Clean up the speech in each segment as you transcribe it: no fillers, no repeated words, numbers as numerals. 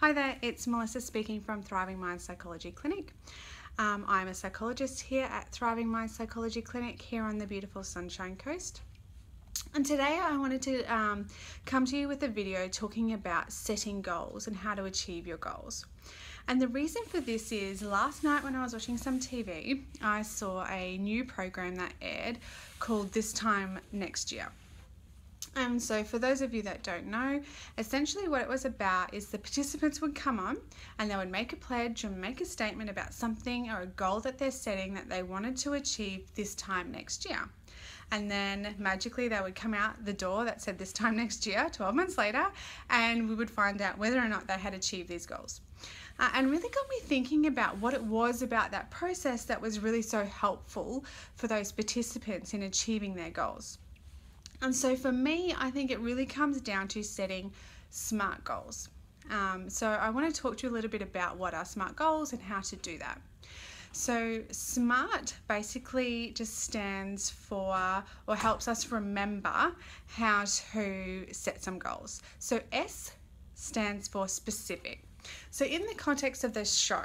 Hi there, it's Melissa speaking from Thriving Mind Psychology Clinic. I'm a psychologist here at Thriving Mind Psychology Clinic here on the beautiful Sunshine Coast. And today I wanted to come to you with a video talking about setting goals and how to achieve your goals. And the reason for this is last night when I was watching some TV, I saw a new program that aired called This Time Next Year. And so for those of you that don't know, essentially what it was about is the participants would come on and they would make a pledge or make a statement about something or a goal that they're setting that they wanted to achieve this time next year. And then magically they would come out the door that said this time next year, 12 months later, and we would find out whether or not they had achieved these goals. And really got me thinking about what it was about that process that was really so helpful for those participants in achieving their goals. And so for me, I think it really comes down to setting SMART goals. So I want to talk to you a little bit about what are SMART goals and how to do that. So SMART basically just stands for or helps us remember how to set some goals. So S stands for specific. So in the context of this show,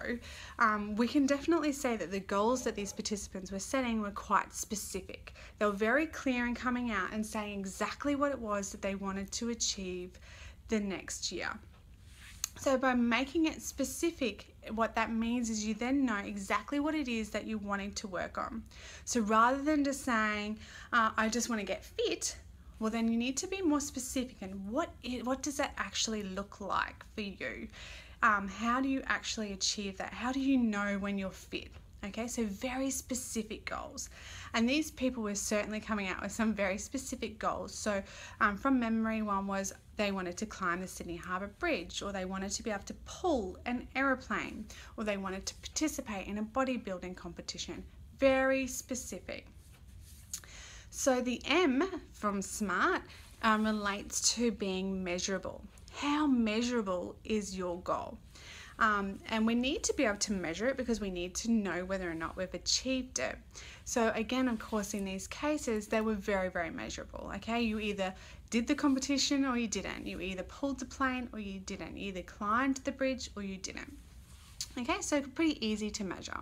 we can definitely say that the goals that these participants were setting were quite specific. They were very clear in coming out and saying exactly what it was that they wanted to achieve the next year. So by making it specific, what that means is you then know exactly what it is that you're wanting to work on. So rather than just saying, I just want to get fit, well then you need to be more specific and what does that actually look like for you? How do you actually achieve that? How do you know when you're fit? Okay, so very specific goals. And these people were certainly coming out with some very specific goals. So from memory, one was they wanted to climb the Sydney Harbour Bridge, or they wanted to be able to pull an aeroplane, or they wanted to participate in a bodybuilding competition. Very specific. So the M from SMART relates to being measurable. How measurable is your goal? And we need to be able to measure it because we need to know whether or not we've achieved it. So again, of course, in these cases, they were very, very measurable. Okay, you either did the competition or you didn't. You either pulled the plane or you didn't. You either climbed the bridge or you didn't. Okay, so pretty easy to measure.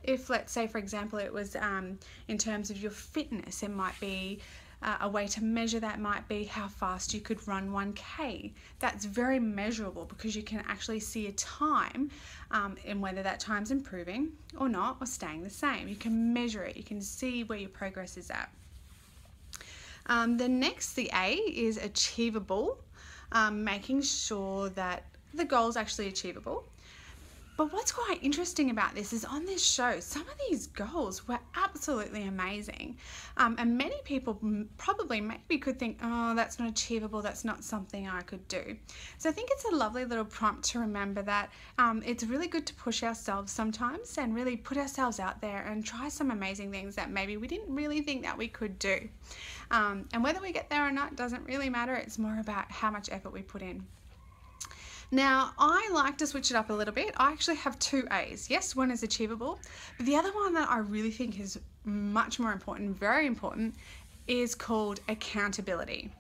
If let's say, for example, it was in terms of your fitness, it might be a way to measure that might be how fast you could run 1K. That's very measurable because you can actually see a time and whether that time's improving or not or staying the same. You can measure it. You can see where your progress is at. The A is achievable, making sure that the goal is actually achievable. But what's quite interesting about this is on this show, some of these goals were absolutely amazing. And many people probably maybe could think, oh, that's not achievable, that's not something I could do. So I think it's a lovely little prompt to remember that it's really good to push ourselves sometimes and really put ourselves out there and try some amazing things that maybe we didn't really think that we could do. And whether we get there or not doesn't really matter. It's more about how much effort we put in. Now, I like to switch it up a little bit. I actually have two A's. Yes, one is achievable, but the other one that I really think is much more important, very important, is called accountability.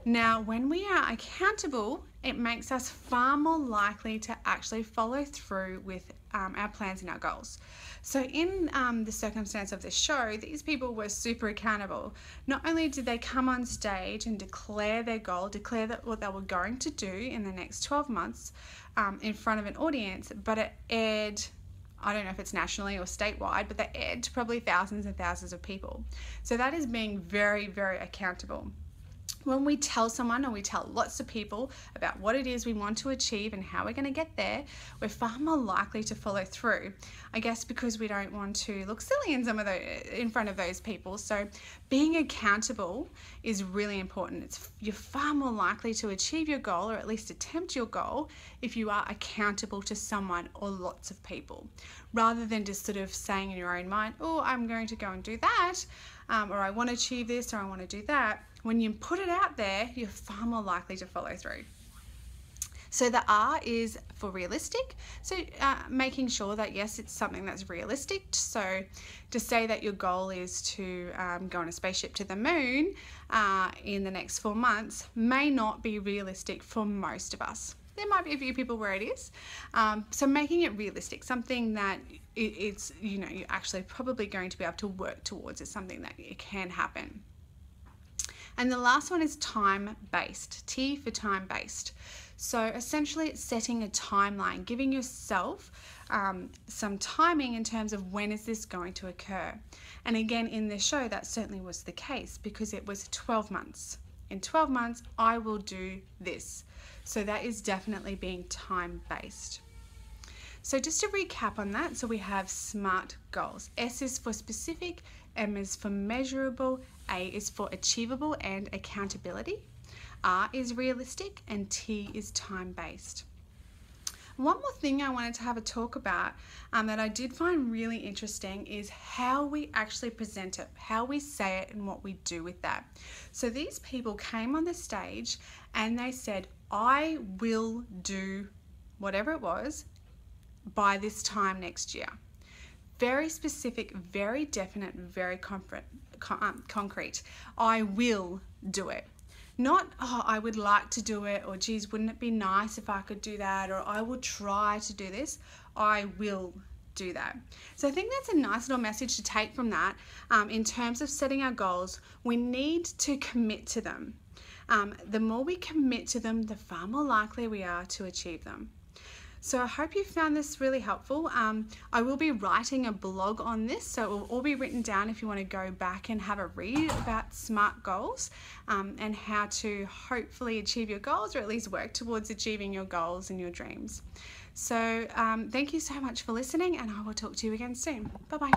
Now, when we are accountable, it makes us far more likely to actually follow through with our plans and our goals. So in the circumstance of this show, these people were super accountable. Not only did they come on stage and declare their goal, declare that what they were going to do in the next 12 months in front of an audience, but it aired, I don't know if it's nationally or statewide, but they aired to probably thousands and thousands of people. So that is being very, very accountable. When we tell someone or we tell lots of people about what it is we want to achieve and how we're going to get there, we're far more likely to follow through. I guess because we don't want to look silly in front of those people. So being accountable is really important. You're far more likely to achieve your goal or at least attempt your goal if you are accountable to someone or lots of people, rather than just sort of saying in your own mind, oh, I'm going to go and do that, or I want to achieve this, or I want to do that. When you put it out there, you're far more likely to follow through. So the R is for realistic. So making sure that, yes, it's something that's realistic. So to say that your goal is to go on a spaceship to the moon in the next 4 months may not be realistic for most of us. there might be a few people where it is. So making it realistic, something that it's, you know, you're actually probably going to be able to work towards. It's something that it can happen. And the last one is time-based, T for time-based. So essentially it's setting a timeline, giving yourself some timing in terms of when is this going to occur. And again, in the show, that certainly was the case because it was 12 months. In 12 months, I will do this. So that is definitely being time-based. So just to recap on that, so we have SMART goals. S is for specific, M is for measurable, A is for achievable and accountability, R is realistic, and T is time-based. One more thing I wanted to have a talk about that I did find really interesting is how we actually present it, how we say it, and what we do with that. So these people came on the stage and they said, I will do whatever it was by this time next year. Very specific, very definite, very concrete. I will do it. Not, oh, I would like to do it, or geez, wouldn't it be nice if I could do that, or I will try to do this. I will do that. So I think that's a nice little message to take from that. In terms of setting our goals, we need to commit to them. The more we commit to them, the far more likely we are to achieve them. So I hope you found this really helpful. I will be writing a blog on this, so it will all be written down if you want to go back and have a read about SMART goals and how to hopefully achieve your goals, or at least work towards achieving your goals and your dreams. So thank you so much for listening, and I will talk to you again soon. Bye-bye.